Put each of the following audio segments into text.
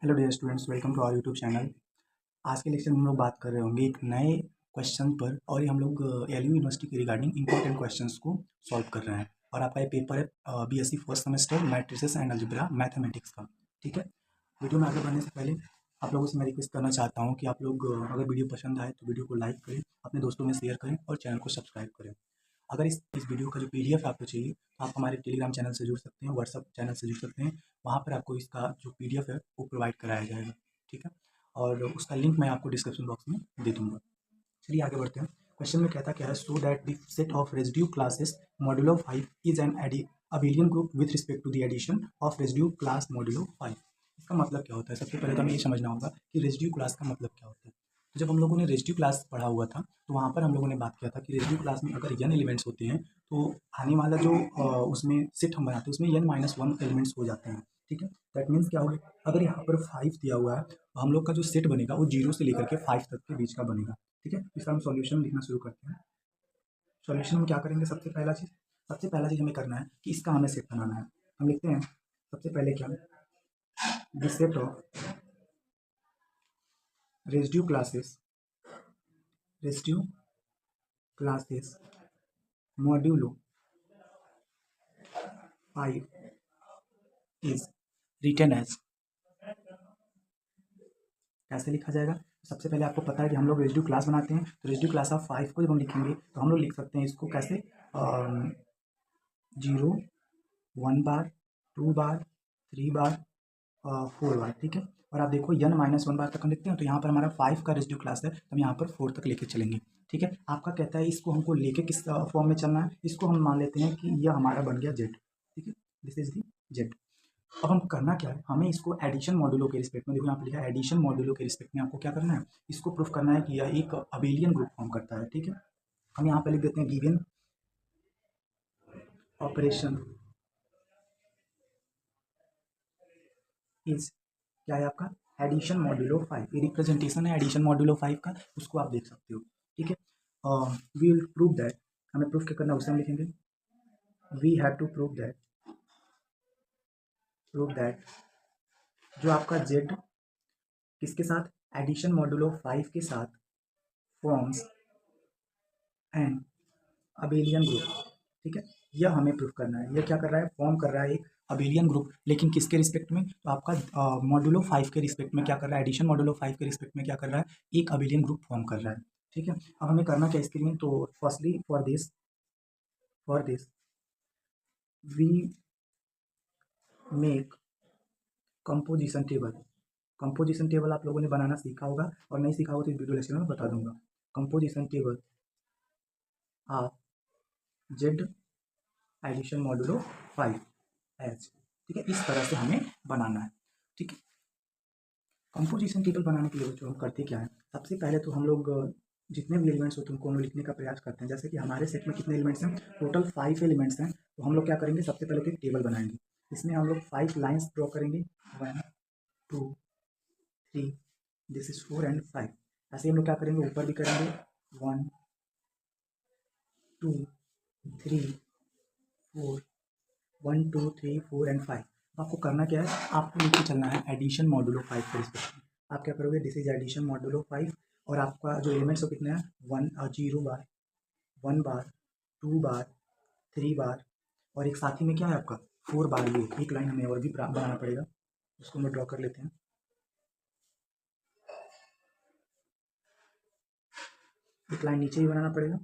Hello dear students, welcome to our YouTube channel. आज के lecture में हम लोग बात कर रहे होंगे एक नए क्वेश्चन पर, और ये हम लोग एलयू यूनिवर्सिटी के रिगार्डिंग इंपॉर्टेंट क्वेश्चंस को सॉल्व कर रहे हैं। और आपका ये पेपर है BSc first semester matrices and algebra mathematics का। ठीक है, वीडियो में आगे बढ़ने से पहले आप लोगों से मैं रिक्वेस्ट करना चाहता हूँ कि आप लोग अगर वीडियो पसंद आए तो वीडियो को लाइक करें, अपने दोस्तों में शेयर करें और चैनल को सब्सक्राइब करें। अगर इस वीडियो का जो पीडीएफ आपको चाहिए तो आप हमारे टेलीग्राम चैनल से जुड़ सकते हैं, व्हाट्सअप चैनल से जुड़ सकते हैं। वहाँ पर आपको इसका जो पीडीएफ है वो प्रोवाइड कराया जाएगा। ठीक है, और उसका लिंक मैं आपको डिस्क्रिप्शन बॉक्स में दे दूँगा। चलिए आगे बढ़ते हैं। क्वेश्चन में कहता क्या है, so that the set of residue classes modulo 5 is an abelian group with respect to the addition of residue class modulo 5। इसका मतलब क्या होता है? सबसे पहले तो हमें ये समझना होगा कि रेजिड्यू क्लास का मतलब क्या होता है। तो जब हम लोगों ने रेजिड्यू क्लास पढ़ा हुआ था तो वहाँ पर हम लोगों ने बात किया था कि रेजिड्यू क्लास में अगर n एलिमेंट्स होते हैं तो आने वाला जो उसमें सेट हम बनाते हैं उसमें n-1 एलिमेंट्स हो जाते हैं। ठीक है, दैट मीन्स क्या होगा, अगर यहाँ पर 5 दिया हुआ है तो हम लोग का जो सेट बनेगा वो 0 से लेकर के 5 तक के बीच का बनेगा। ठीक है, इसका हम सॉल्यूशन लिखना शुरू करते हैं। सॉल्यूशन में क्या करेंगे, सबसे पहला चीज़ हमें करना है कि इसका हमें सेट बनाना है। हम लिखते हैं सबसे पहले क्या, the set of residue classes modulo 5 is written as. कैसे लिखा जाएगा? सबसे पहले आपको पता है कि हम लोग रेजिड्यू क्लास बनाते हैं, तो रेजिड्यू क्लास ऑफ 5 को जब हम लिखेंगे तो हम लोग लिख सकते हैं इसको कैसे, 0 1 बार, 2 बार, 3 बार, 4 बार। ठीक है, और आप देखो n-1 बार तक हम लिखते हैं तो यहाँ पर हमारा 5 का रेजिड्यू क्लास है तो हम यहाँ पर 4 तक लेके चलेंगे। ठीक है, आपका कहता है इसको हमको लेके किस फॉर्म में चलना है। इसको हम मान लेते हैं कि यह हमारा बन गया जेड। ठीक है, दिस इज दी जेड। अब हम करना क्या है, हमें इसको एडिशन मॉड्यूलो के रिस्पेक्ट में, देखो यहाँ पे लिखा है एडिशन मॉड्यूलो के रिस्पेक्ट में आपको क्या करना है, इसको प्रूफ करना है कि यह एक अबेलियन ग्रुप फॉर्म करता है। ठीक है, हम यहाँ पे लिख देते हैं गिवन ऑपरेशन इज, क्या है आपका, एडिशन मॉड्यूलो 5। ये रिप्रेजेंटेशन है एडिशन मॉड्यूलो 5 का, उसको आप देख सकते हो। ठीक है, वी विल प्रूव दैट, हमें प्रूफ क्या करना है उसे हम लिखेंगे, we have to prove that जो आपका जेड किसके साथ, एडिशन मॉड्यूलो 5 के साथ फॉर्म्स एंड अबेलियन ग्रुप। ठीक है, यह हमें प्रूफ करना है। यह क्या कर रहा है, फॉर्म कर रहा है एक अबेलियन ग्रुप, लेकिन किसके रिस्पेक्ट में, तो आपका मॉड्यूलो 5 के रिस्पेक्ट में क्या कर रहा है, एडिशन मॉड्यूलो 5 के रिस्पेक्ट में क्या कर रहा है, एक अबेलियन ग्रुप फॉर्म कर रहा है। ठीक है, अब हमें करना क्या इसके लिए, तो firstly for this we make composition table आप लोगों ने बनाना सीखा होगा, और नहीं सीखा होगा तो इस वीडियो लेक्चर में बता दूंगा। Composition table of Z addition modulo 5 H. ठीक है, इस तरह से हमें बनाना है। ठीक है, कंपोजिशन टेबल बनाने के लिए जो हम करते क्या है, सबसे पहले तो हम लोग जितने भी एलिमेंट्स होते हैं उनको हम लोग लिखने का प्रयास करते हैं। जैसे कि हमारे सेट में कितने एलिमेंट्स हैं, टोटल 5 एलिमेंट्स हैं। तो हम लोग क्या करेंगे, सबसे पहले तो एक टेबल बनाएंगे, इसमें हम लोग 5 लाइन्स ड्रॉ करेंगे, 1 2 3, दिस इज 4 एंड 5। ऐसे हम लोग क्या करेंगे, ऊपर भी करेंगे 1 2 3 4, 1 2 3 4 एंड 5। आपको करना क्या है, आपको नीचे चलना है एडिशन मॉड्यूलो 5 के रिस्पेक्ट में। आप क्या करोगे, दिस इज एडिशन मॉड्यूलो 5, और आपका जो एलिमेंट्स हो कितने हैं, 0 बार, 1 बार, 2 बार, 3 बार, और एक साथ ही में क्या है आपका 4 बार। ये एक लाइन हमें और भी बनाना पड़ेगा, उसको हम ड्रॉ कर लेते हैं। एक लाइन नीचे ही बनाना पड़ेगा,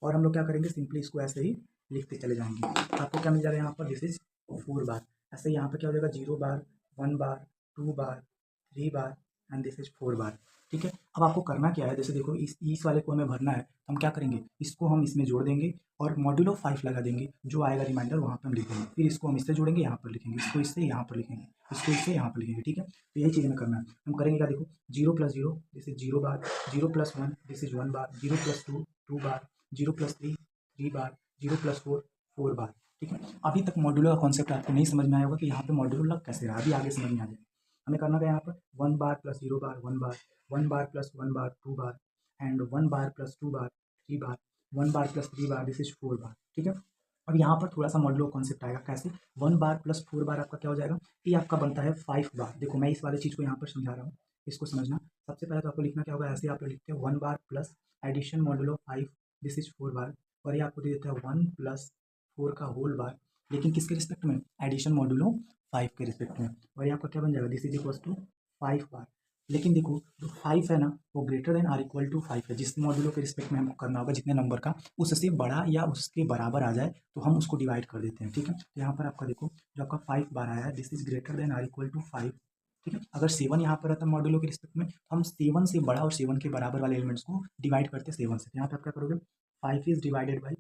और हम लोग क्या करेंगे, सिंपली इसको ऐसे ही लिखते चले जाएंगे। आपको क्या मिल जाएगा यहाँ पर, दिस इज 4 बार। ऐसे यहाँ पर क्या हो जाएगा, 0 bar, 1 bar, 2 bar, 3 bar and this is 4 bar. ठीक है, अब आपको करना क्या है, जैसे देखो इस वाले को हमें भरना है, तो हम क्या करेंगे, इसको हम इसमें जोड़ देंगे और मॉड्यूलो 5 लगा देंगे, जो आएगा रिमाइंडर वहाँ पर हम लिख देंगे। फिर इसको हम इससे जोड़ेंगे, यहाँ पर लिखेंगे, इसको इससे यहाँ पर लिखेंगे, इसको इससे यहाँ पर लिखेंगे। ठीक है, तो यही चीज़ हमें करना है। हम करेंगे क्या, देखो 0 + 0 this is 0 bar, 0 + 1 this is 1 bar, 0 + 2 2 bar, 0 + 3 3 bar, 0 + 4 4 bar. ठीक है, अभी तक मॉड्यूलो का कॉन्सेप्ट आपको नहीं समझ में आया होगा कि यहाँ पे मॉड्यूलो लग कैसे रहा, अभी आगे समझ में आ जाएगा। हमें करना क्या, यहाँ पर 1 bar + 0 bar 1 bar, 1 bar + 1 bar 2 bar, and 1 bar + 2 bar 3 bar, 1 bar + 3 bar, this is 4 bar. ठीक है, अब यहाँ पर थोड़ा सा मॉडुलो कॉन्सेप्ट आएगा, कैसे 1 बार प्लस 4 बार आपका क्या हो जाएगा, ये आपका बनता है 5 बार। देखो मैं इस वाली चीज़ को यहाँ पर समझा रहा हूँ, इसको समझना। सबसे पहले तो आपको लिखना क्या होगा, ऐसे आप लोग लिखते हैं 1 bar plus addition modulo 5, this is 4 bar, और ये आपको दे देता है 1 प्लस 4 का होल बार, लेकिन किसके रिस्पेक्ट में, एडिशन मॉडुलो 5 के रिस्पेक्ट में, और ये आपका क्या बन जाएगा, this is equal to 5 bar. लेकिन देखो जो 5 है ना, वो greater than or equal to 5 है, जिस मॉडुलो के रिस्पेक्ट में हमको करना होगा, जितने नंबर का उससे बड़ा या उसके बराबर आ जाए तो हम उसको डिवाइड कर देते हैं। ठीक है, तो यहाँ पर आपका देखो जो आपका 5 बार आया है, this is greater than or equal to 5। ठीक है, अगर 7 यहाँ पर रहता है मॉडुलो के रिस्पेक्ट में, तो हम 7 से बड़ा और 7 के बराबर वाले एलिमेंट्स को डिवाइड करते हैं 7 से। यहाँ पर आप क्या करोगे, 5 इज डिवाइडेड बाई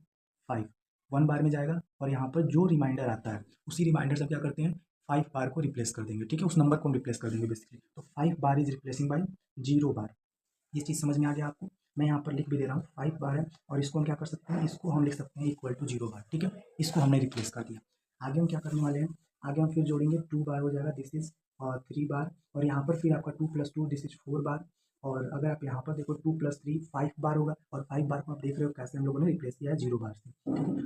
5, 1 बार में जाएगा, और यहाँ पर जो रिमाइंडर आता है उसी रिमाइंडर से क्या करते हैं, 5 बार को रिप्लेस कर देंगे। ठीक है, उस नंबर को हम रिप्लेस कर देंगे बेसिकली, तो 5 बार इज रिप्लेसिंग बाई 0 बार। ये चीज़ समझ में आ गया आपको। मैं यहाँ पर लिख भी दे रहा हूँ, 5 बार है, और इसको हम क्या कर सकते हैं, इसको हम लिख सकते हैं इक्वल टू 0 बार। ठीक है, इसको हमने रिप्लेस कर दिया। आगे हम क्या करने वाले हैं, आगे हम फिर जोड़ेंगे 2 बार हो जाएगा, दिस इज 3 बार, और यहाँ पर फिर आपका 2 प्लस 2 दिस इज 4 बार, और अगर आप यहाँ पर देखो 2 प्लस 3 5 बार होगा, और 5 बार को आप देख रहे हो कैसे हम लोगों ने रिप्लेस किया है 0 बार से।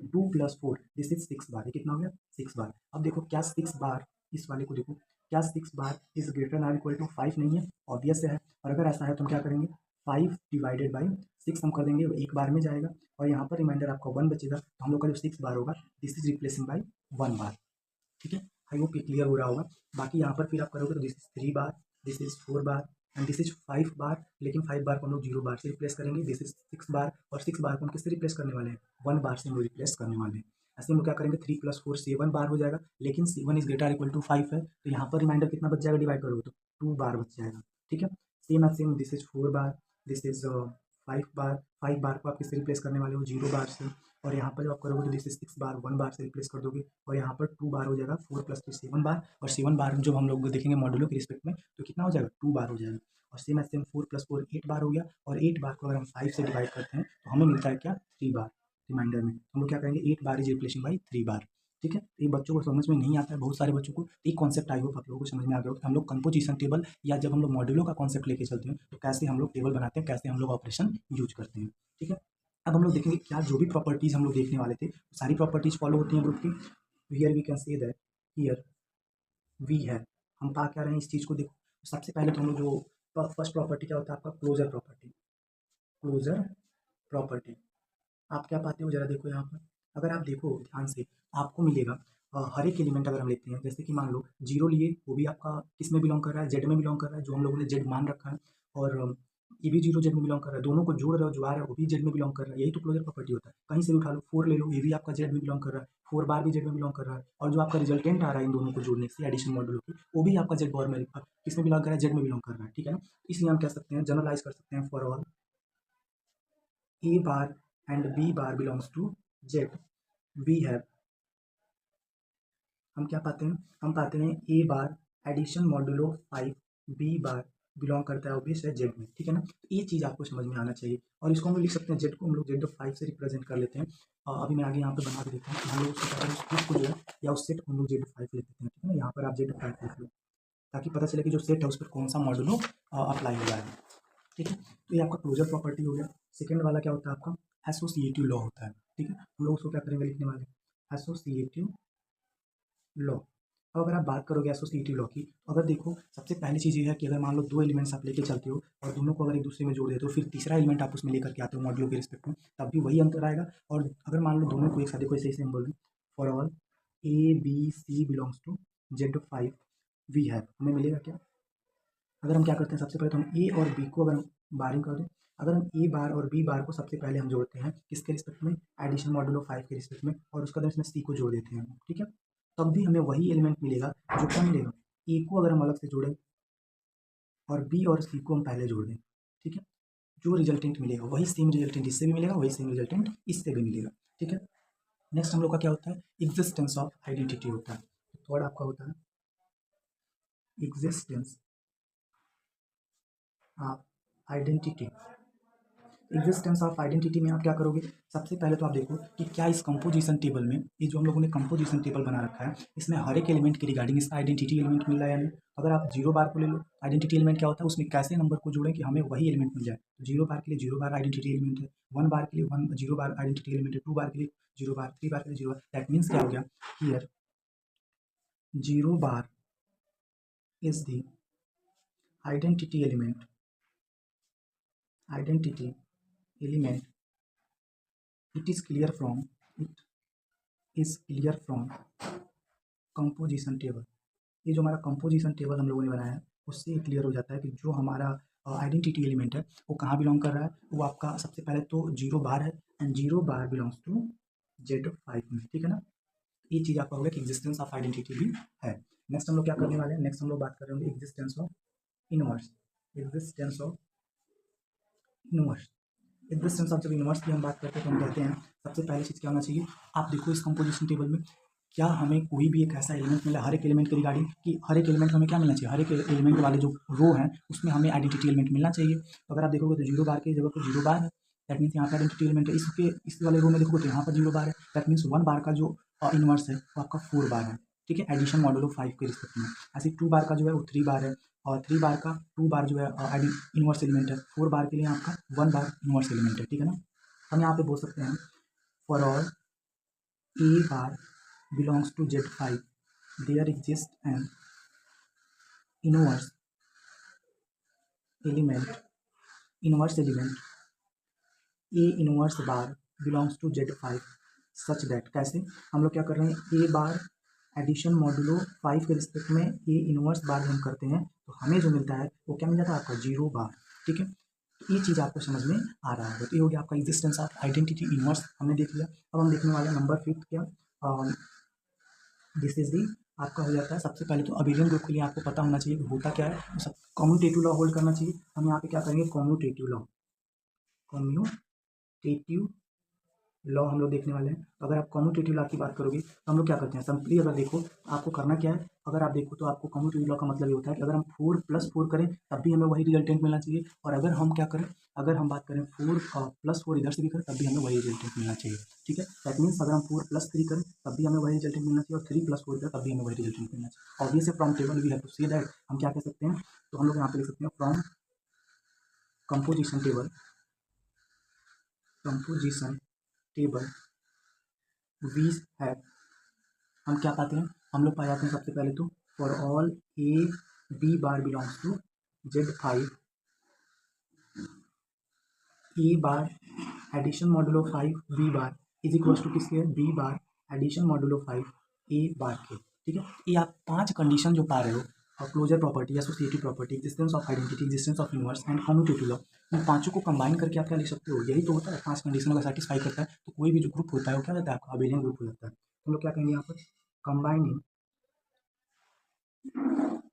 2 प्लस 4 दिस इज 6 बार, ये कितना हो गया, 6 बार। अब देखो क्या 6 बार, इस वाले को देखो, क्या 6 bar is greater or equal to 5 नहीं है, ऑब्वियस है। और अगर ऐसा है तो हम क्या करेंगे, 5 डिवाइडेड बाई 6 हम कर देंगे, एक बार में जाएगा, और यहाँ पर रिमाइंडर आपका 1 बचेगा, तो हम लोग का जो 6 बार होगा, दिस इज रिप्लेसिंग बाई 1 बार। ठीक है, आई होप ये क्लियर हो रहा होगा। बाकी यहाँ पर फिर आप करोगे तो this is 3 bar, this is 4 bar, and this is 5 bar, लेकिन 5 बार को हम लोग 0 बार से रिप्लेस करेंगे, दिस इज 6 बार, और 6 बार को हम किससे रिप्लेस करने वाले हैं, 1 बार से हम लोग रिप्लेस करने वाले हैं। ऐसे हम लोग क्या करेंगे, 3 प्लस 4 7 बार हो जाएगा, लेकिन 7 इज ग्रेटर इक्वल टू 5 है, तो यहाँ पर रिमाइंडर कितना बच जाएगा, डिवाइड करोगे तो 2 बार बच जाएगा। ठीक है, same as same, this is 4 bar, this is 5 bar, 5 bar को आप किससे रिप्लेस करने वाले हो, 0 बार से, और यहाँ पर जब आप करोगे तो दिस इज 6 बार, 1 बार से रिप्लेस कर दोगे, और यहाँ पर 2 बार हो जाएगा, 4 प्लस 3 7 बार, और 7 बार जब हम लोग देखेंगे मॉड्यूलो के रिस्पेक्ट में तो कितना हो जाएगा, 2 बार हो जाएगा। और सेम एज सेम 4 प्लस 4 8 बार हो गया, और 8 बार को अगर हम 5 से डिवाइड करते हैं तो हमें मिलता है क्या, 3 बार। रिमाइंडर में हम लोग क्या करेंगे, 8 बार इज रिप्लेसिंग बाई 3 बार। ठीक है, तो ये बच्चों को समझ में नहीं आता है, बहुत सारे बच्चों को एक कॉन्सेप्ट आई होप आप लोगों को समझ में आ गया होगा। हम लोग कंपोजिशन टेबल या जब हम लोग मॉड्यूलों का कॉन्सेप्ट लेके चलते हैं तो कैसे हम लोग टेबल बनाते हैं, कैसे हम लोग ऑपरेशन यूज करते हैं। ठीक है, अब हम लोग देखेंगे क्या जो भी प्रॉपर्टीज हम लोग देखने वाले थे, सारी प्रॉपर्टीज फॉलो होती हैं ग्रुप की। Here we can say that here we है, हम पा क्या रहे हैं इस चीज़ को, देखो सबसे पहले तो हम लोग जो फर्स्ट प्रॉपर्टी क्या होता है आपका, क्लोजर प्रॉपर्टी। क्लोजर प्रॉपर्टी आप क्या पाते हो जरा देखो यहाँ पर, अगर आप देखो ध्यान से आपको मिलेगा हर एक एलिमेंट अगर हम लेते हैं, जैसे कि मान लो जीरो लिए, वो भी आपका किस में बिलोंग कर रहा है, जेड में बिलोंग कर रहा है, जो हम लोगों ने जेड मान रखा है, और ये भी जीरो जेड में बिलोंग कर रहा है, दोनों को जोड़ रहे हो जो आ रहा है वो भी जेड में बिलोंग कर रहा है, यही तो क्लोजर प्रॉपर्टी होता है। कहीं से भी उठा लो, 4 ले लो, ये भी आपका जेड में बिलोंग कर रहा है, 4 बार भी जेड में बिलोंग कर रहा है, और जो आपका रिजल्टेंट आ रहा है इन दोनों को जोड़ने से एडिशन मॉड्यूल की, वो भी आपका जेड बार में किस में बिलोंग कर रहा है, जेड में बिलोंग कर रहा है। ठीक है ना, इसलिए हम कह सकते हैं, जनरलाइज कर सकते हैं, for all A bar and B bar belongs to Z, we have, हम क्या पाते हैं, हम पाते हैं A bar addition modulo 5 B bar belong करता है ऑब्वियस है जेड में। ठीक है ना, तो ये चीज़ आपको समझ में आना चाहिए, और इसको हम लोग लिख सकते हैं, जेड को हम लोग जेड 5 से रिप्रेजेंट कर लेते हैं। अभी मैं आगे यहाँ पे बना के देता हूँ, हम लोग उसको क्या करें, उस ग्रुप को जो है या उस सेट को हम लोग जेड 5 लिख देते हैं। ठीक है ना, यहाँ पर आप जेड 5 लिख लो, ताकि पता चले कि जो सेट है उस पर कौन सा मॉड्यूलो अप्लाई हो रहा है। ठीक है, तो ये आपका क्लोजर प्रॉपर्टी हो गया। सेकेंड वाला क्या होता है आपका, एसोसिएटिव लॉ होता है। ठीक है, हम लोग उसको क्या करेंगे, लिखने वाले एसोसिएटिव लॉ। अब अगर आप बात करोगे एसोसिएटिव लॉ की, तो अगर देखो सबसे पहली चीज़ ये है कि अगर मान लो दो एलिमेंट्स आप लेके चलते हो और दोनों को अगर एक दूसरे में जोड़ देते हो, फिर तीसरा एलिमेंट आप उसमें लेकर के आते हो मॉड्यूलो के रिस्पेक्ट में, तब भी वही अंतर आएगा। और अगर मान लो दोनों को एक साथ देखो, ऐसे ही बोल दूँ, for all a b c belongs to Z 5 we have, हमें मिलेगा क्या, अगर हम क्या करते हैं, सबसे पहले तो हम ए और बी को अगर हम बारिंग कर दें, अगर हम ए बार और बी बार को सबसे पहले हम जोड़ते हैं किसके रिस्पेक्ट में, एडिशन मॉड्यूलो 5 के रिस्पेक्ट में, और उसका इसमें सी को जोड़ देते हैं। ठीक है, तब भी हमें वही एलिमेंट मिलेगा, जो क्या मिलेगा, ए को अगर हम अलग से जोड़ें और बी और सी को हम पहले जोड़ दें। ठीक है, जो रिजल्टेंट मिलेगा वही सेम रिजल्टेंट इससे भी मिलेगा, वही सेम रिजल्टेंट इससे भी मिलेगा। ठीक है, नेक्स्ट हम लोग का क्या होता है, एग्जिस्टेंस ऑफ आइडेंटिटी होता है। थर्ड आपका होता है existence of identity. Existence of identity में आप क्या करोगे, सबसे पहले तो आप देखो कि क्या इस कंपोजिशन टेबल में, ये जो हम लोगों ने कंपोजिशन टेबल बना रखा है, इसमें हर एक एलिमेंट के रिगार्डिंग इसका आइडेंटिटी एलिमेंट मिल रहा है या नहीं। अगर आप 0 बार को ले लो, आइडेंटिटी एलिमेंट क्या होता है, उसमें कैसे नंबर को जोड़ें कि हमें वही एलिमेंट मिल जाए। तो 0 बार के लिए 0 बार आइडेंटिटी एलिमेंट है, 1 बार के लिए 0 बार आइडेंटिटी एलिमेंट है, 2 बार के लिए 0 बार, 3 बार के लिए 0 बार। दैट मीन्स क्या हो गया, here 0 bar is the identity element it is clear from composition table. ये जो हमारा कंपोजिशन टेबल हम लोगों ने बनाया है उससे क्लियर हो जाता है कि जो हमारा आइडेंटिटी एलिमेंट है वो कहाँ बिलोंग कर रहा है। वो आपका सबसे पहले तो 0 बार है and 0 bar belongs to Z5 में, ठीक है ना। ये चीज़ आपका होगा कि एग्जिस्टेंस ऑफ आइडेंटिटी भी है। नेक्स्ट हम लोग क्या करने वाले हैं, नेक्स्ट हम लोग बात कर रहे होंगे existence of inverse. Existence of जब इनवर्स की हम बात करते हैं तो हम कहते हैं सबसे पहली चीज़ क्या होना चाहिए। आप देखो इस कंपोजिशन टेबल में क्या हमें कोई भी एक ऐसा एलिमेंट मिला हर एक एलिमेंट के रिगार्डिंग कि हर एक एलिमेंट हमें क्या मिलना चाहिए, हर एक एलिमेंट वाले जो रो हैं उसमें हमें आइडेंटिटी एलिमेंट मिलना चाहिए। तो अगर आप देखोगे तो 0 बार की जगह पर 0 बार है, दैट मीन्स यहाँ पर आइडेंटिटी एलिमेंट है। इस वाले रो में देखोगे तो यहाँ पर 0 बार है, दैट मीन्स 1 बार का जो इनवर्स है वो आपका 4 बार है, ठीक है, एडिशन मॉडुलो 5 के रिस्पेक्ट में। ऐसे 2 बार का जो है वो 3 बार है, और 3 बार का 2 बार जो है इनवर्स एलिमेंट है। 4 बार के लिए आपका 1 बार इनवर्स एलिमेंट है, ठीक है ना। हम यहाँ पे बोल सकते हैं for all A bar belongs to Z5 there exist an inverse element a inverse bar belongs to Z5 such that. कैसे हम लोग क्या कर रहे हैं, ए बार एडिशन मॉडुलो 5 के रिस्पेक्ट में ए इनवर्स बार हम करते हैं तो हमें जो मिलता है वो क्या मिल जाता है आपका 0 बार, ठीक है। तो ये चीज़ आपको समझ में आ रहा है। तो ये हो गया आपका एग्जिस्टेंस ऑफ आइडेंटिटी इनवर्स हमने देख लिया। अब हम देखने वाले नंबर 5 क्या, दिस इज दी आपका हो जाता है सबसे पहले तो अबेलियन ग्रुप के लिए आपको पता होना चाहिए कि होता क्या है, तो सब कम्यूटेटिव लॉ होल्ड करना चाहिए। हम यहाँ पे क्या करेंगे, कम्यूटेटिव लॉ हम लोग देखने वाले हैं। अगर आप कम्यूटेटिव लॉ की बात करोगे तो हम लोग क्या करते हैं, सिंपली अगर देखो आपको करना क्या है, अगर आप देखो तो आपको कम्यूटेटिव लॉ का मतलब ये होता है कि अगर हम 4 + 4 करें तब भी हमें वही रिजल्टेंट मिलना चाहिए, और अगर हम क्या करें, अगर हम बात करें 4 + 4 इधर से भी करें तब भी हमें वही रिजल्टेंट मिलना चाहिए, ठीक है। दैट मीन्स अगर हम 4 + 3 करें तब भी हमें वही रिजल्टेंट मिलना चाहिए, और 3 + 4 करें तब भी हमें वही रिजल्टेंट मिलना चाहिए। Obviously from table we have to see that, हम क्या कह सकते हैं, तो हम लोग यहाँ पे लिख सकते हैं from composition table we have, हम क्या पाते हैं, हम लोग पाए जाते हैं सबसे पहले तो for all a b bar belongs to Z5 a bar addition modulo 5 B bar is equals to किसके, b bar addition modulo 5 a bar के, ठीक है। ये आप 5 कंडीशन जो पा रहे हो, closure property, associative property, existence of identity, existence of inverse and commutative law, इन पांचों को कंबाइन करके आप क्या लिख सकते हो, यही तो होता है। 5 कंडीशन अगर सेटिस्फाई करता है तो कोई भी जो ग्रुप होता है वो क्या रहता है आपका अबेलियन ग्रुप हो जाता है। तो हम लोग क्या कहेंगे यहाँ पर, combining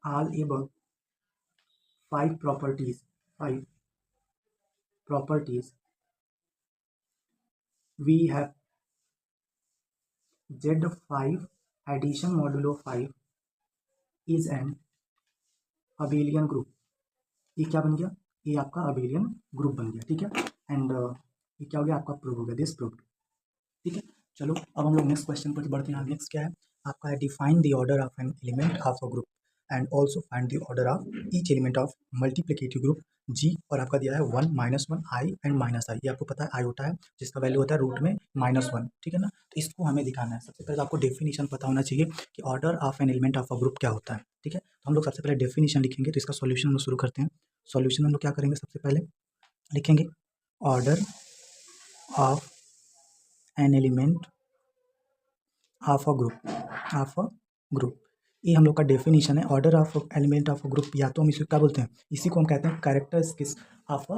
all above 5 properties we have Z5 addition modulo 5 is an abelian group। ये क्या बन गया, ये आपका अबेलियन ग्रुप बन गया, ठीक है। एंड ये क्या हो गया आपका, प्रूव हो गया, दिस प्रूव्ड, ठीक है। चलो अब हम लोग नेक्स्ट क्वेश्चन पर बढ़ते हैं। नेक्स्ट क्या है आपका, है define the order of an element of a group and also find the order of each element of multiplicative group G. और आपका दिया है 1 -1 i एंड -i, ये आपको पता है आई होता है जिसका वैल्यू होता है रूट में -1, ठीक है ना। तो इसको हमें दिखाना है। सबसे पहले तो आपको डेफिनेशन पता होना चाहिए कि order of an element of a group क्या होता है, ठीक है। तो हम लोग सबसे पहले डेफिनेशन लिखेंगे, तो इसका सॉल्यूशन हम लोग शुरू करते हैं। सॉल्यूशन हम लोग क्या करेंगे, सबसे पहले लिखेंगे order of an element of a group. ये हम लोग का डेफिनेशन है, order of element of a group, या तो हम इसे क्या बोलते हैं, इसी को हम कहते हैं कैरेक्टरिस्टिक्स ऑफ अ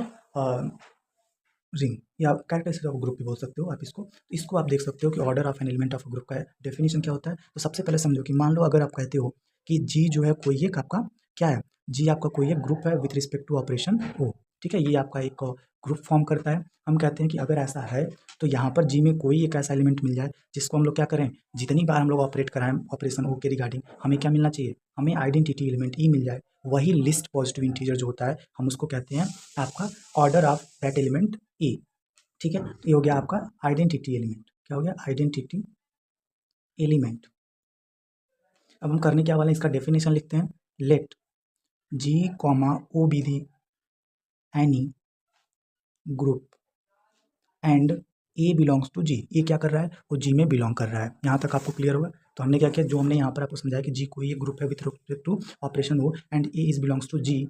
रिंग, या कैरेक्टरिस्टिक्स ऑफ ग्रुप भी बोल सकते हो आप इसको। तो इसको आप देख सकते हो कि order of an element of a group का डेफिनेशन क्या होता है। तो सबसे पहले समझो कि मान लो अगर आप कहते हो कि जी जो है कोई एक आपका क्या है, जी आपका कोई एक ग्रुप है विथ रिस्पेक्ट टू ऑपरेशन ओ, ठीक है। ये आपका एक ग्रुप फॉर्म करता है। हम कहते हैं कि अगर ऐसा है तो यहाँ पर जी में कोई एक ऐसा एलिमेंट मिल जाए जिसको हम लोग क्या करें, जितनी बार हम लोग ऑपरेट कराएं ऑपरेशन ओ के रिगार्डिंग, हमें क्या मिलना चाहिए, हमें आइडेंटिटी एलिमेंट ई मिल जाए। वही लिस्ट पॉजिटिव इंटीजर जो होता है हम उसको कहते हैं आपका ऑर्डर ऑफ दैट एलिमेंट ए। ठीक है, तो ये हो गया आपका आइडेंटिटी एलिमेंट। क्या हो गया? Identity element. अब हम करने क्या वाले हैं, इसका डेफिनेशन लिखते हैं। Let G comma O be the any group and A belongs to G. ये क्या कर रहा है? वो जी में बिलोंग कर रहा है। यहाँ तक आपको क्लियर होगा? तो हमने क्या किया, जो हमने यहाँ पर आपको समझाया कि जी कोई एक ग्रुप है with respect to operation O and A is belongs to G,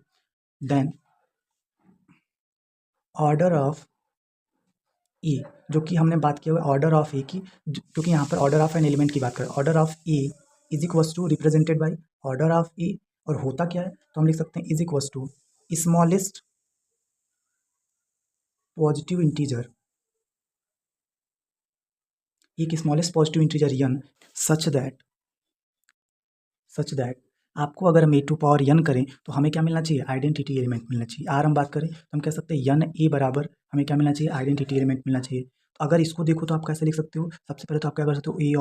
then order of A, जो कि हमने बात किया हुआ ऑर्डर ऑफ ए की, क्योंकि यहाँ पर ऑर्डर ऑफ एन एलिमेंट की बात करें, order of A is equals to represented by order of A. और होता क्या है, तो हम लिख सकते हैं is equals to smallest positive integer, एक smallest positive integer n such that आपको अगर हम ए टू पावर यन करें तो हमें क्या मिलना चाहिए? आइडेंटिटी एलिमेंट मिलना चाहिए। आर हम बात करें तो हम कह सकते हैं यन ए बराबर हमें क्या मिलना चाहिए? आइडेंटिटी एलिमेंट मिलना चाहिए। तो अगर इसको देखो तो आप कैसे लिख सकते हो? सबसे पहले तो आप क्या कर सकते हो, ए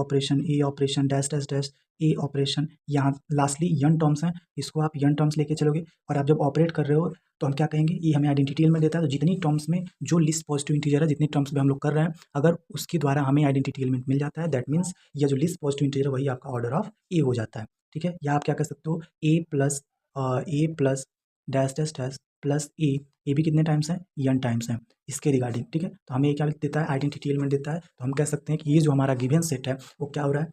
ऑपरेशन डैश डैश डैश ए ऑपरेशन, यहाँ लास्टली यन टर्म्स हैं, इसको आप यन टर्म्स लेके चलोगे और आप जब ऑपरेट कर रहे हो तो हम क्या कहेंगे, ये हमें आइडेंटिटी एलिमेंट देता है। तो जितनी टर्म्स में जो लिस्ट पॉजिटिव इंटीजर है, जितनी टर्म्स में हम लोग कर रहे हैं, अगर उसके द्वारा हमें आइडेंटिटी एलिमेंट मिल जाता है, दैट मीन्स यह जो लिस्ट पॉजिटिव इंटीजर है वही आपका ऑर्डर ऑफ ए हो जाता है। ठीक है, या आप क्या कर सकते हो, A plus dash dash dash plus A भी कितने टाइम्स हैं? यन टाइम्स हैं इसके रिगार्डिंग। ठीक है, तो हमें ये क्या देता है? आइडेंटिटी एलिमेंट देता है। तो हम कह सकते हैं कि ये जो हमारा गिवन सेट है वो क्या हो रहा है,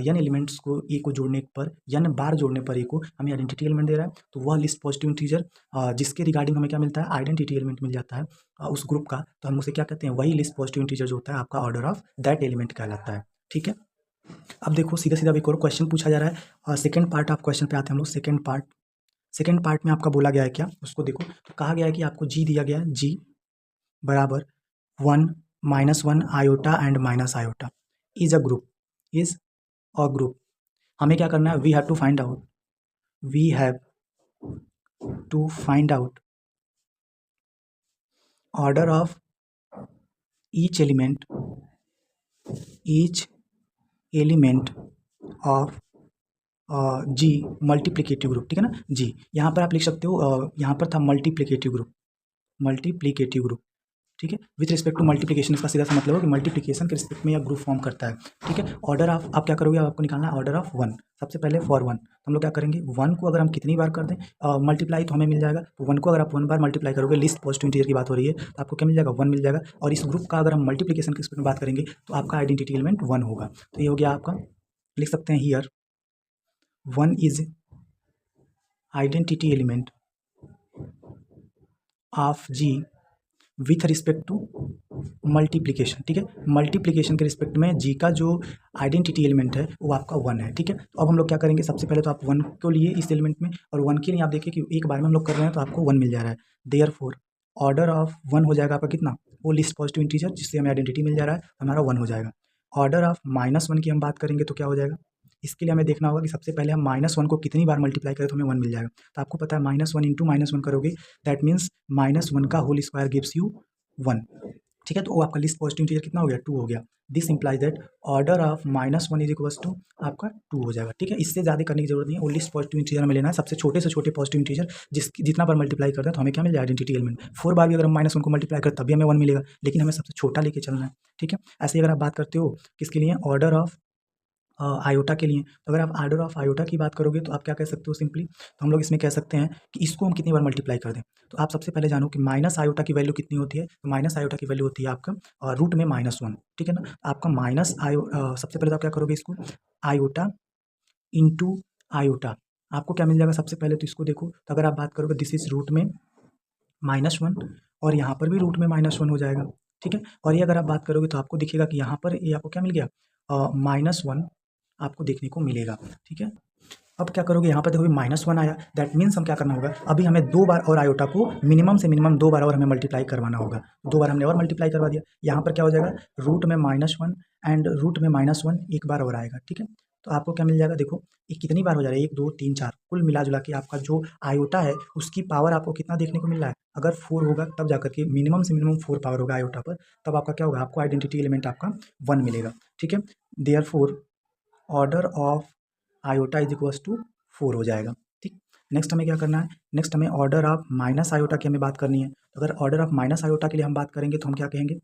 यन एलिमेंट्स को ए को जोड़ने पर, यन बार जोड़ने पर ए को हमें आइडेंटिटी एलिमेंट दे रहा है। तो वह लिस्ट पॉजिटिव इंटीजर जिसके रिगार्डिंग हमें क्या मिलता है? आइडेंटिटी एलिमेंट मिल जाता है उस ग्रुप का, तो हम उसे क्या कहते हैं? वही लिस्ट पॉजिटिव इंटीजर जो होता है आपका ऑर्डर ऑफ दैट एलिमेंट कहलाता है। ठीक है, अब देखो सीधा सीधा एक और क्वेश्चन पूछा जा रहा है और सेकंड पार्ट ऑफ क्वेश्चन पे आते हैं हम लोग। सेकंड पार्ट में आपका बोला गया है क्या, उसको देखो। तो कहा गया है कि आपको जी दिया गया है, जी बराबर 1 -1 iota and minus iota is a group. हमें क्या करना है? We have to find out order of each element of G multiplicative group. ठीक है ना, जी यहाँ पर आप लिख सकते हो, यहाँ पर था मल्टीप्लिकेटिव ग्रुप। ठीक है, विथ रिस्पेक्ट टू मल्टीप्लिकेशन, इसका सीधा सा मतलब है कि मल्टीप्लिकेशन के रिस्पेक्ट में यह ग्रुप फॉर्म करता है। ठीक है, ऑर्डर ऑफ आप क्या करोगे, आपको निकालना है ऑर्डर ऑफ 1। सबसे पहले फॉर 1 तो हम लोग क्या करेंगे, 1 को अगर हम कितनी बार कर दें मल्टीप्लाई तो हमें मिल जाएगा। तो 1 को अगर आप 1 बार मल्टीप्लाई करोगे, लिस्ट पॉजिटिव इंटीजर की बात हो रही है, तो आपको क्या मिल जाएगा? 1 मिल जाएगा। और इस ग्रुप का अगर हम मल्टीप्लिकेशन के रिस्पेक्ट में बात करेंगे तो आपका आइडेंटिटी एलिमेंट 1 होगा। तो ये हो गया आपका, लिख सकते हैं here 1 is identity element of G with respect to multiplication. ठीक है, मल्टीप्लिकेशन के रिस्पेक्ट में जी का जो आइडेंटिटी एलिमेंट है वो आपका 1 है। ठीक है, तो अब हम लोग क्या करेंगे, सबसे पहले तो आप 1 को लिए इस एलिमेंट में, और 1 के लिए आप देखिए कि एक बार में हम लोग कर रहे हैं तो आपको 1 मिल जा रहा है। देयरफॉर ऑर्डर ऑफ 1 हो जाएगा आपका कितना? वो लिस्ट पॉजिटिव इंटीजर जिससे हमें आइडेंटिटी मिल जा रहा है, हमारा 1 हो जाएगा। ऑर्डर ऑफ -1 की हम बात करेंगे तो क्या हो जाएगा, इसके लिए हमें देखना होगा कि सबसे पहले हम -1 को कितनी बार मल्टीप्लाई करें तो हमें 1 मिल जाएगा। तो आपको पता है -1 इंटू -1 करोगे, दैट मीन्स -1 का होल स्क्वायर गिव्स यू 1। ठीक है, तो वो आपका लिस्ट पॉजिटिव इंटीजर कितना हो गया? 2 हो गया। This implies that order of -1 is equals to आपका 2 हो जाएगा। ठीक है, इससे ज़्यादा करने की जरूरत नहीं है, वो लिस्ट पॉजिटिव इंटीजर हमें लेना है, सबसे छोटे से छोटे पॉजिटिव इंटीजर जितना बार मल्टीप्लाई करते हैं तो हमें क्या मिल जाए? Identity element. 4 बार भी अगर हम -1 को मल्टीप्लाई करें तब भी हमें 1 मिलेगा, लेकिन हमें सबसे छोटा लेके चलना है। ठीक है, ऐसे ही अगर आप बात करते हो किसके लिए, ऑर्डर ऑफ आयोटा के लिए, तो अगर आप ऑर्डर ऑफ आयोटा की बात करोगे तो आप क्या कह सकते हो सिंपली, तो हम लोग इसमें कह सकते हैं कि इसको हम कितनी बार मल्टीप्लाई कर दें। तो आप सबसे पहले जानो कि माइनस आयोटा की वैल्यू कितनी होती है। तो माइनस आयोटा की वैल्यू होती है आपका रूट में -1। ठीक है ना, आपका सबसे पहले तो आप क्या करोगे, इसको आयोटा इंटू आयोटा, आपको क्या मिल जाएगा? सबसे पहले तो इसको देखो, तो अगर आप बात करोगे दिस इज रूट में -1 और यहाँ पर भी रूट में -1 हो जाएगा। ठीक है, और ये अगर आप बात करोगे तो आपको दिखेगा कि यहाँ पर ये आपको क्या मिल गया, -1 आपको देखने को मिलेगा। ठीक है, अब क्या करोगे, यहाँ पर देखो -1 आया, दैट मीन्स हम क्या करना होगा, अभी हमें 2 बार और आयोटा को मिनिमम से मिनिमम 2 बार और हमें मल्टीप्लाई करवाना होगा। 2 बार हमने और मल्टीप्लाई करवा दिया, यहाँ पर क्या हो जाएगा, रूट में -1 एंड रूट में -1 एक बार और आएगा। ठीक है, तो आपको क्या मिल जाएगा, देखो ये कितनी बार हो जा रहा है, 1 2 3 4, कुल मिला जुला के आपका जो आयोटा है उसकी पावर आपको कितना देखने को मिल रहा है। अगर 4 होगा तब जाकर के मिनिमम से मिनिमम 4 पावर होगा आयोटा पर, तब आपका क्या होगा, आपको आइडेंटिटी एलिमेंट आपका 1 मिलेगा। ठीक है, therefore order of iota is equals to 4 हो जाएगा। ठीक, नेक्स्ट हमें क्या करना है, नेक्स्ट हमें ऑर्डर ऑफ माइनस आयोटा की हमें बात करनी है। तो अगर ऑर्डर ऑफ माइनस आयोटा के लिए हम बात करेंगे तो हम क्या कहेंगे,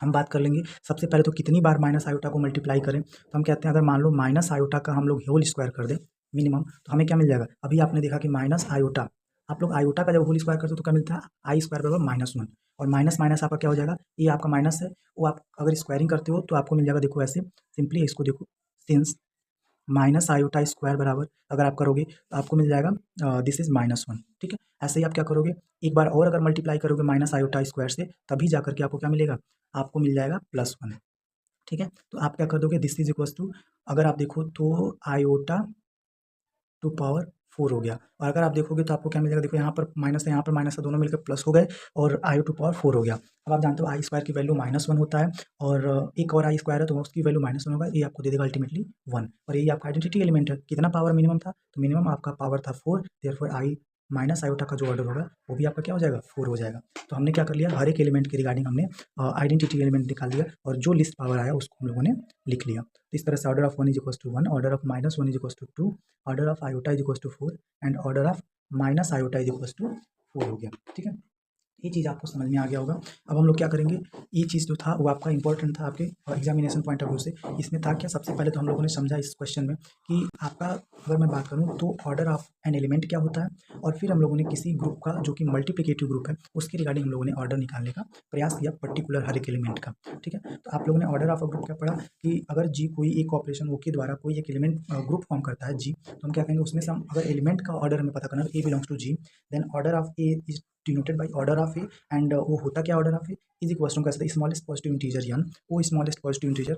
हम बात कर लेंगे सबसे पहले तो कितनी बार माइनस आयोटा को मल्टीप्लाई करें। तो हम कहते हैं अगर मान लो माइनस आयोटा का हम लोग होल स्क्वायर कर दें मिनिमम, तो हमें क्या मिल जाएगा, अभी आपने देखा कि माइनस आयोटा, आप लोग आयोटा का जब होल स्क्वायर करते हो तो क्या मिलता है, आई स्क्वायर बराबर -1, और माइनस माइनस आपका क्या हो जाएगा, ये आपका माइनस है, वो आप अगर स्क्वायरिंग करते हो तो आपको मिल जाएगा, देखो ऐसे सिंपली इसको देखो, सिंस माइनस आयोटा स्क्वायर बराबर अगर आप करोगे तो आपको मिल जाएगा दिस इज -1, ठीक है। ऐसे ही आप क्या करोगे, एक बार और अगर मल्टीप्लाई करोगे माइनस आयोटा स्क्वायर से, तभी जाकर के आपको क्या मिलेगा, आपको मिल जाएगा +1, ठीक है। तो आप क्या कर दोगे, दिस इज इक्वल्स टू, अगर आप देखो तो आयोटा टू पावर 4 हो गया, और अगर आप देखोगे तो आपको क्या मिलेगा, देखो यहाँ पर माइनस है, यहाँ पर माइनस है, दोनों मिलकर प्लस हो गए और आई टू पावर 4 हो गया। अब आप जानते हो आई स्क्वायर की वैल्यू -1 होता है, और एक और आई स्क्वायर है तो उसकी वैल्यू -1 होगा, ये आपको दे देगा अल्टीमेटली 1, और यही आपका आइडेंटिटी एलिमेंट है। कितना पावर मिनिमम था, तो मिनिमम आपका पावर था 4, देयरफॉर आई माइनस आयोटा का जो ऑर्डर होगा वो भी आपका क्या हो जाएगा, 4 हो जाएगा। तो हमने क्या कर लिया, हर एक एलिमेंट के रिगार्डिंग हमने आइडेंटिटी एलिमेंट निकाल दिया, और जो लिस्ट पावर आया उसको हम लोगों ने लिख लिया। तो इस तरह से order of 1 is equals to 1, order of -1 is equals to 2, order of iota is equals to 4, and order of minus iota is equals to 4 हो गया, ठीक है। ये चीज़ आपको समझ में आ गया होगा। अब हम लोग क्या करेंगे, ये चीज़ जो था वो आपका इंपॉर्टेंट था आपके एग्जामिनेशन पॉइंट ऑफ व्यू से। इसमें था क्या, सबसे पहले तो हम लोगों ने समझा इस क्वेश्चन में कि आपका, अगर मैं बात करूँ तो ऑर्डर ऑफ एन एलिमेंट क्या होता है, और फिर हम लोगों ने किसी ग्रुप का जो कि मल्टीप्लिकेटिव ग्रुप है उसके रिगार्डिंग हम लोगों ने ऑर्डर निकालने का प्रयास किया, पर्टिकुलर हर एक एलिमेंट का, ठीक है। तो आप लोगों ने ऑर्डर ऑफ अ ग्रुप क्या पढ़ा कि अगर जी कोई एक ऑपरेशन ओ के द्वारा कोई एक एलिमेंट ग्रुप फॉर्म करता है जी, तो हम क्या कहेंगे, उसमें से हम अगर एलिमेंट का ऑर्डर हमें पता करना है, A belongs to G, then order of A is denoted by order of A, and वो होता क्या, order of A is equal to कैसे, स्मॉलेस्ट पॉजिटिव इंटीजर एन, वो स्मॉलेस्ट पॉजिटिव इंटीजर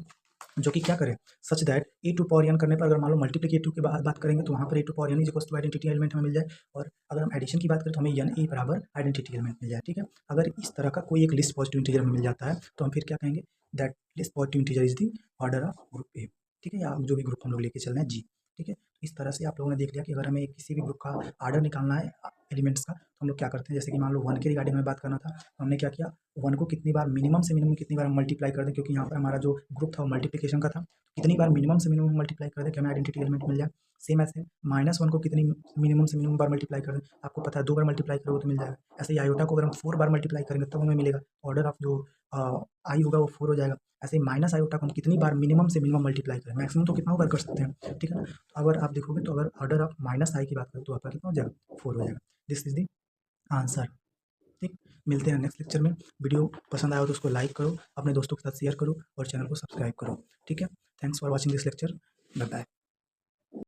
जो कि क्या करे, such that A to power n करने पर, अगर मान लो मल्टीप्लिकेटिव की बात करेंगे तो वहाँ पर A to power n is equal to identity element हमें मिल जाए, और अगर हम एडिशन की बात करें तो हमें एन ए बराबर आइडेंटिटी एलिमेंट मिल जाए, ठीक है। अगर इस तरह का कोई एक लिस्ट पॉजिटिव इंटीजर हमें मिल जाता है तो हम फिर क्या कहेंगे, that least positive integer is the order of group A, ठीक है, या जो भी ग्रुप हम लोग लेके चल रहे हैं जी, ठीक है। इस तरह से आप लोगों ने देख लिया कि अगर हमें किसी भी ग्रुप का ऑर्डर निकालना है एलिमेंट्स का, तो हम लोग क्या करते हैं, जैसे कि मान लो 1 के रिगार्डिंग में बात करना था, तो हमने क्या किया, 1 को कितनी बार मिनिमम से मिनिमम कितनी बार हम मल्टीप्लाई कर दें, क्योंकि यहाँ पर हमारा जो ग्रुप था वो मल्टीप्लिकेशन का था, कितनी बार मिनिमम से मिनिमम मल्टीप्लाई कर दें कि हमें आइडेंटिटी एलिमेंट मिल जाए। सेम ऐसे -1 को कितनी मिनिमम से मिनिमम बार मल्टीप्लाई कर दें, आपको पता है 2 बार मल्टीप्लाई करोगे तो मिल जाएगा। ऐसे ही आयोटा को अगर हम 4 बार मल्टीप्लाई करेंगे तब हमें मिलेगा, ऑर्डर ऑफ जो आई होगा वो 4 हो जाएगा। ऐसे ही माइनस आयोटा को हम कितनी बार मिनिमम से मिनिमम मल्टीप्लाई करें, मैक्सिमम तो कितना बार कर सकते हैं, ठीक है ना। तो अगर आप देखोगे तो अगर ऑर्डर ऑफ माइनस आई की बात करें तो आपका कितना हो जाएगा, 4 हो जाएगा। दिस इज द आंसर, ठीक। मिलते हैं नेक्स्ट लेक्चर में। वीडियो पसंद आया हो तो उसको लाइक करो, अपने दोस्तों के साथ शेयर करो और चैनल को सब्सक्राइब करो, ठीक है। Thanks for watching this lecture, bye bye.